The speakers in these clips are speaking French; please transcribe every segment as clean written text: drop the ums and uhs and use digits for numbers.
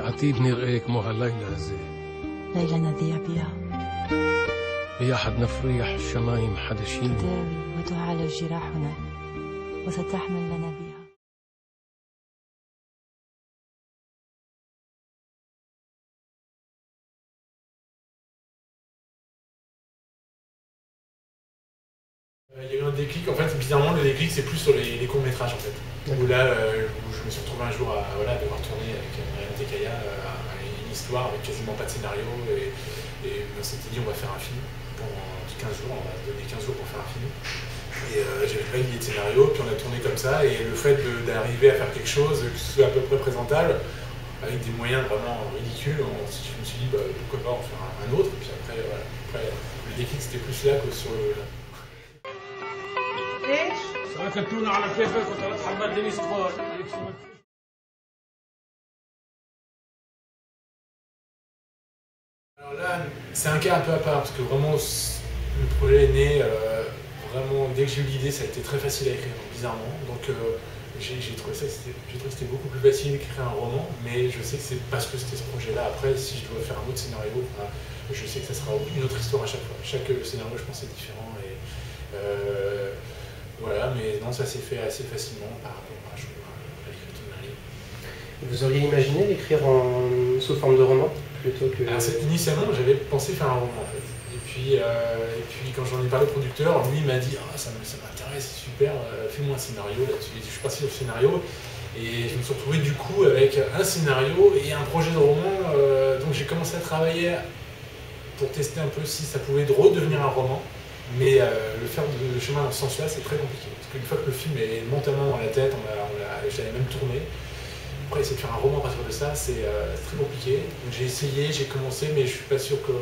عتيب نرقيك مو هالليلة زي ليلة نذيع بيها هي حد نفريح الشمايم حدشين تداوي وتعالج جراحنا وستحمل لنا بها. Il y a eu un déclic, en fait bizarrement le déclic c'est plus sur les courts-métrages en fait. Où là où je me suis retrouvé un jour à devoir tourner avec Marianne Tekaya une histoire avec quasiment pas de scénario et on s'était dit on va faire un film pendant 15 jours, on va se donner 15 jours pour faire un film. Et j'avais pas d'idée de scénario, puis on a tourné comme ça et le fait d'arriver à faire quelque chose qui soit à peu près présentable avec des moyens vraiment ridicules, je me suis dit bah, pourquoi pas en faire un autre, et puis après, le déclic c'était plus là que sur le... ايش؟ سأكلتونا على كيفك وثلاث حبات دنيس كبار. Alors là, c'est un cas un peu à part parce que vraiment le projet est né vraiment dès que j'ai eu l'idée, ça a été très facile à écrire, bizarrement. Donc j'ai trouvé que c'était beaucoup plus facile d'écrire un roman, mais je sais que c'est parce que c'était ce projet-là. Après, si je dois faire un autre scénario, je sais que ça sera une autre histoire à chaque fois. Chaque scénario, je pense, est différent. Et, voilà, mais non, ça s'est fait assez facilement par rapport à l'écriture de Marie. Vous auriez imaginé l'écrire sous forme de roman plutôt que... Alors, initialement, j'avais pensé faire un roman en fait. Et puis quand j'en ai parlé au producteur, lui m'a dit ah, ça m'intéresse, c'est super, fais-moi un scénario là-dessus. Je suis passé au scénario et je me suis retrouvé du coup avec un scénario et un projet de roman. Donc j'ai commencé à travailler pour tester un peu si ça pouvait redevenir un roman. Mais le chemin dans ce sens-là, c'est très compliqué. Parce qu'une fois que le film est montamment dans la tête, j'avais même tourné. Après, essayer de faire un roman à partir de ça, c'est très compliqué. Donc j'ai essayé, j'ai commencé, mais je suis pas sûr que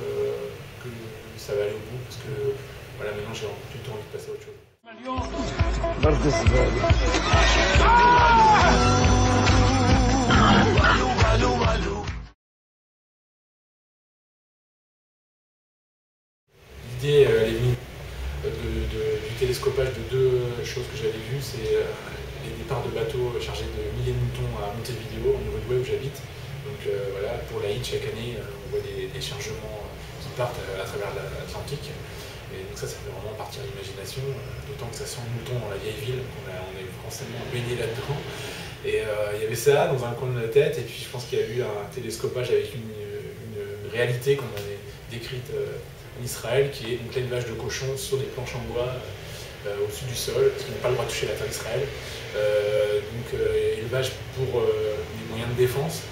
ça va aller au bout. Parce que voilà, maintenant j'ai plutôt envie de passer à autre chose. L'idée, elle est venue du télescopage de deux choses que j'avais vues, c'est les départs de bateaux chargés de milliers de moutons à Montevideo, en Uruguay où j'habite. Donc voilà, pour l'Aïd, chaque année, on voit des chargements qui partent à travers l'Atlantique. Et donc ça fait vraiment partir l'imagination, d'autant que ça sent le mouton dans la vieille ville, on est forcément baigné là-dedans. Et il y avait ça dans un coin de la tête, et puis je pense qu'il y a eu un télescopage avec une réalité qu'on avait décrite en Israël, qui est donc l'élevage de cochons sur des planches en bois au-dessus du sol, parce qu'ils n'ont pas le droit de toucher la terre d'Israël. Donc élevage pour des moyens de défense,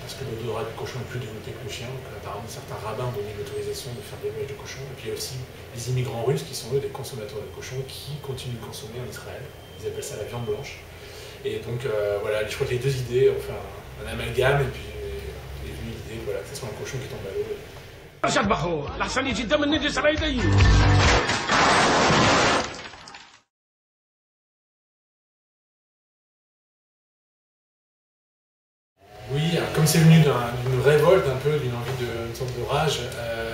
parce que l'odorat du cochon est plus développé que le chien. Donc, apparemment, certains rabbins ont donné l'autorisation de faire de l'élevage de cochons. Et puis il y a aussi les immigrants russes qui sont eux des consommateurs de cochons qui continuent de consommer en Israël. Ils appellent ça la viande blanche. Et donc voilà, je crois que les deux idées ont fait un amalgame, et puis est venue l'idée voilà, que ce soit un cochon qui tombe à l'eau. شبحوا لحسن يجي دم النجس على يدي. Oui, alors, comme c'est venu d'une révolte, un peu d'une envie d'une sorte de rage,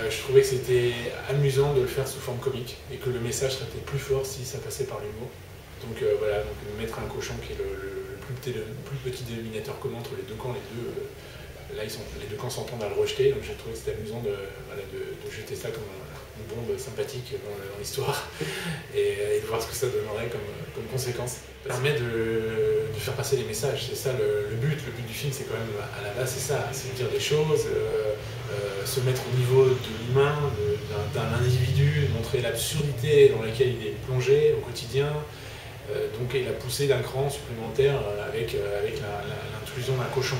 je trouvais que c'était amusant de le faire sous forme comique et que le message serait peut-être plus fort si ça passait par l'humour. Donc voilà, donc mettre un cochon qui est le plus petit dénominateur commun entre les deux camps, là les deux camps s'entendent à le rejeter, donc j'ai trouvé que c'était amusant de jeter ça comme une bombe sympathique dans l'histoire et de voir ce que ça donnerait comme conséquence. Ça permet de faire passer les messages, c'est ça le but du film, c'est quand même à la base c'est ça, c'est de dire des choses, se mettre au niveau de l'humain, d'un individu, montrer l'absurdité dans laquelle il est plongé au quotidien, donc il a poussé d'un cran supplémentaire avec l'intrusion d'un cochon.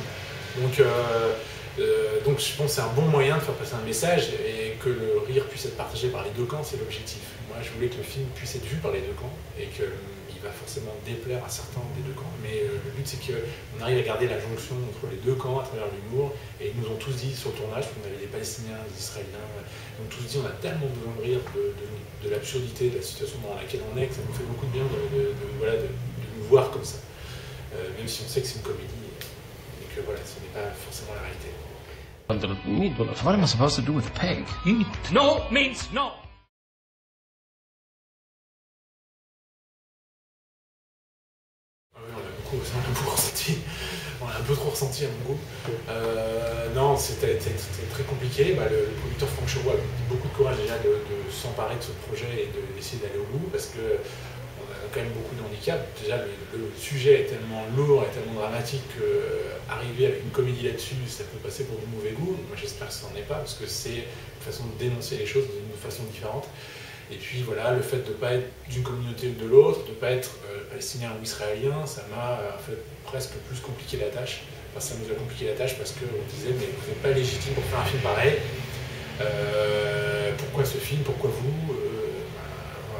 Donc je pense que c'est un bon moyen de faire passer un message et que le rire puisse être partagé par les deux camps, c'est l'objectif. Moi je voulais que le film puisse être vu par les deux camps et qu'il va forcément déplaire à certains des deux camps. Mais le but c'est qu'on arrive à garder la jonction entre les deux camps à travers l'humour, et ils nous ont tous dit sur le tournage, qu'on avait des Palestiniens, des Israéliens, ils nous ont tous dit on a tellement besoin de rire de l'absurdité de la situation dans laquelle on est, que ça nous fait beaucoup de bien de nous voir comme ça. Même si on sait que c'est une comédie. Voilà, ce n'est pas forcément la réalité. What am I supposed to do with a pig? No means no. Ah oui, on a beaucoup, ça, on a beaucoup ressenti. On l'a un peu trop ressenti à mon goût. Non, c'était très compliqué. Le producteur Franck Chevreau a eu beaucoup de courage déjà de s'emparer de ce projet et d'essayer d'aller au bout parce que on a quand même beaucoup de handicaps. Déjà, le sujet est tellement lourd et tellement dramatique qu'arriver avec une comédie là-dessus, ça peut passer pour du mauvais goût. Moi, j'espère que ça n'en est pas parce que c'est une façon de dénoncer les choses d'une façon différente. Et puis voilà, le fait de ne pas être d'une communauté ou de l'autre, de ne pas être palestinien ou israélien, ça m'a fait presque plus compliqué la tâche. Enfin, ça nous a compliqué la tâche parce qu'on disait mais vous n'êtes pas légitime pour faire un film pareil. Pourquoi ce film? Pourquoi vous?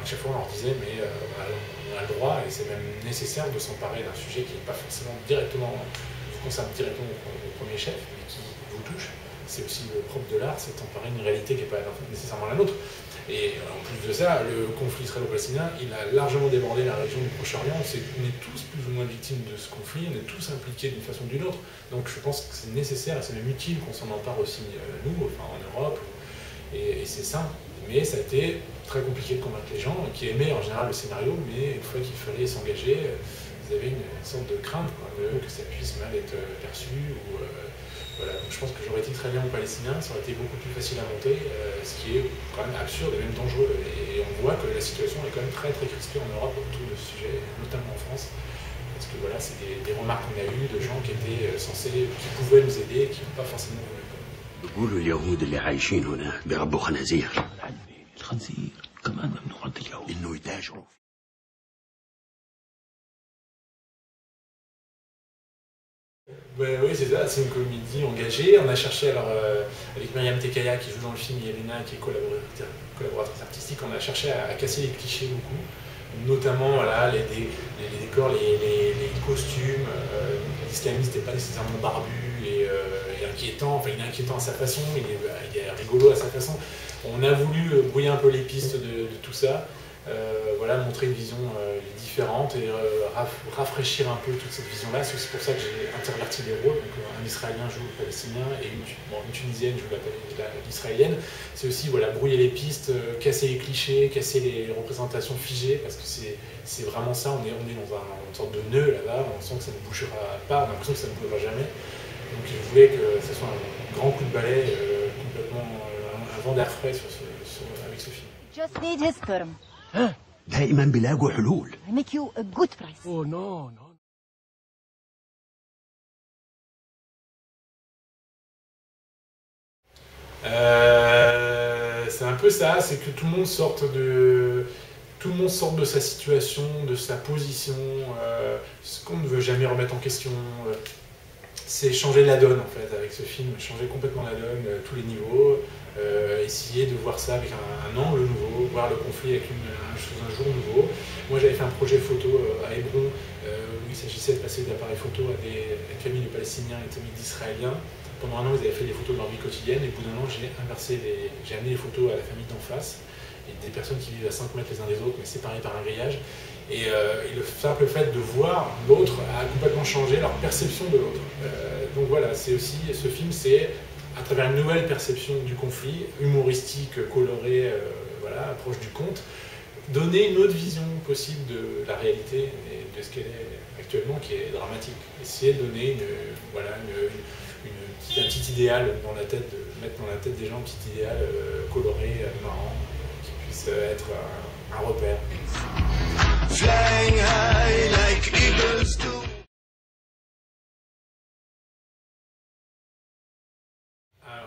À chaque fois on leur disait mais on a le droit et c'est même nécessaire de s'emparer d'un sujet qui n'est pas forcément directement, vous concerne directement au premier chef, mais qui vous touche. C'est aussi le propre de l'art, c'est d'emparer une réalité qui n'est pas nécessairement la nôtre. Et en plus de ça, le conflit israélo-palestinien, il a largement débordé la région du Proche-Orient. On est tous plus ou moins victimes de ce conflit, on est tous impliqués d'une façon ou d'une autre. Donc je pense que c'est nécessaire et c'est même utile qu'on s'en empare aussi, nous, enfin, en Europe, et c'est ça. Mais ça a été très compliqué de convaincre les gens qui aimaient en général le scénario, mais une fois qu'il fallait s'engager, ils avaient une sorte de crainte que ça puisse mal être perçu. Voilà. Donc je pense que j'aurais été israélien ou palestinien, ça aurait été beaucoup plus facile à monter, ce qui est quand même absurde et même dangereux. Et on voit que la situation est quand même très très crispée en Europe autour de ce sujet, notamment en France. Parce que voilà, c'est des remarques qu'on a eues de gens qui étaient censés, qui pouvaient nous aider et qui n'ont pas forcément voulu. بيقولوا اليهود اللي عايشين هنا بيربوا خنازير. الخنزير كمان ممنوع عند اليهود. إنه يتاجروا. Oui, c'est ça, c'est une comédie engagée. On a cherché, alors, avec Myriam Tekaya qui joue dans le film, et Elena qui est collaboratrice artistique, on a cherché à casser les clichés beaucoup, notamment voilà, les décors, les costumes. L'islamiste n'est pas nécessairement barbu et inquiétant, enfin il est inquiétant à sa façon, il est rigolo à sa façon. On a voulu brouiller un peu les pistes de tout ça. Voilà, montrer une vision différente et rafraîchir un peu toute cette vision-là. C'est aussi pour ça que j'ai interverti les rôles. Donc, un Israélien joue le Palestinien et une Tunisienne joue l'Israélienne. C'est aussi voilà, brouiller les pistes, casser les clichés, casser les représentations figées, parce que c'est vraiment ça. On est dans une sorte de nœud là-bas, on sent que ça ne bougera pas, on a l'impression que ça ne bougera jamais. Donc je voulais que ce soit un grand coup de balai, complètement un vent d'air frais avec ce film. Just need his sperm. دائما بيلاقوا حلول. I make you a good price. Oh non, non. C'est un peu ça, c'est que tout le monde sorte de sa situation, de sa position, ce qu'on ne veut jamais remettre en question. C'est changer la donne en fait avec ce film, changer complètement la donne, tous les niveaux, essayer de voir ça avec un angle nouveau, voir le conflit sous un jour nouveau. Moi j'avais fait un projet photo à Hébron où il s'agissait de passer d'appareils photo à des familles de Palestiniens et des familles d'Israéliens. Pendant un an ils avaient fait des photos de leur vie quotidienne et au bout d'un an j'ai amené les photos à la famille d'en face et des personnes qui vivent à 5 mètres les uns des autres mais séparées par un grillage. Et le simple fait de voir l'autre a complètement changé leur perception de l'autre. Donc voilà, c'est aussi, ce film, c'est à travers une nouvelle perception du conflit, humoristique, colorée, voilà, proche du conte, donner une autre vision possible de la réalité et de ce qu'elle est actuellement, qui est dramatique. Essayer de donner un petit idéal dans la tête, mettre dans la tête des gens un petit idéal coloré, marrant, qui puisse être un repère. Flying high like eagles do.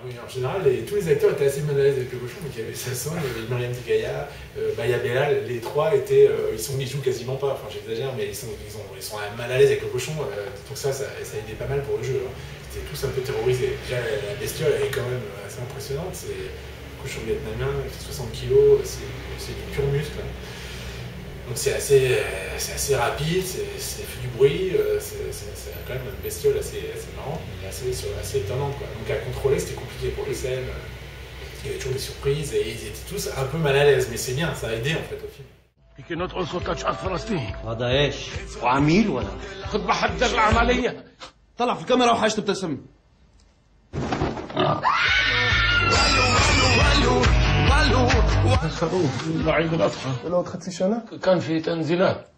Oui, en général, tous les acteurs étaient assez mal à l'aise avec le cochon, donc il y avait Sasson, il y avait Myriam Tekaya, Baya Belal, les trois étaient, ils jouent quasiment pas, enfin j'exagère, mais ils sont mal à l'aise avec le cochon, donc ça aidait pas mal pour le jeu. Hein. Ils étaient tous un peu terrorisés. Déjà, la bestiole elle est quand même assez impressionnante, c'est un cochon vietnamien, il fait 60 kg, c'est du pur muscle. Hein. Donc c'est assez rapide, c'est fait du bruit, c'est quand même une bestiole assez marrante, mais assez étonnante. Quoi. Donc à contrôler c'était compliqué pour les scènes, il y avait toujours des surprises et ils étaient tous un peu mal à l'aise, mais c'est bien, ça a aidé en fait au film. يمكن ندخل سلطة على فلسطين. هذا ايش؟ وعميل ولا؟ خد بحضر العملية. طلع في الكاميرا وحاجة تبتسم. خروف عيد الأضحى. الوقت خدتي شنو؟ كان في تنزيلات.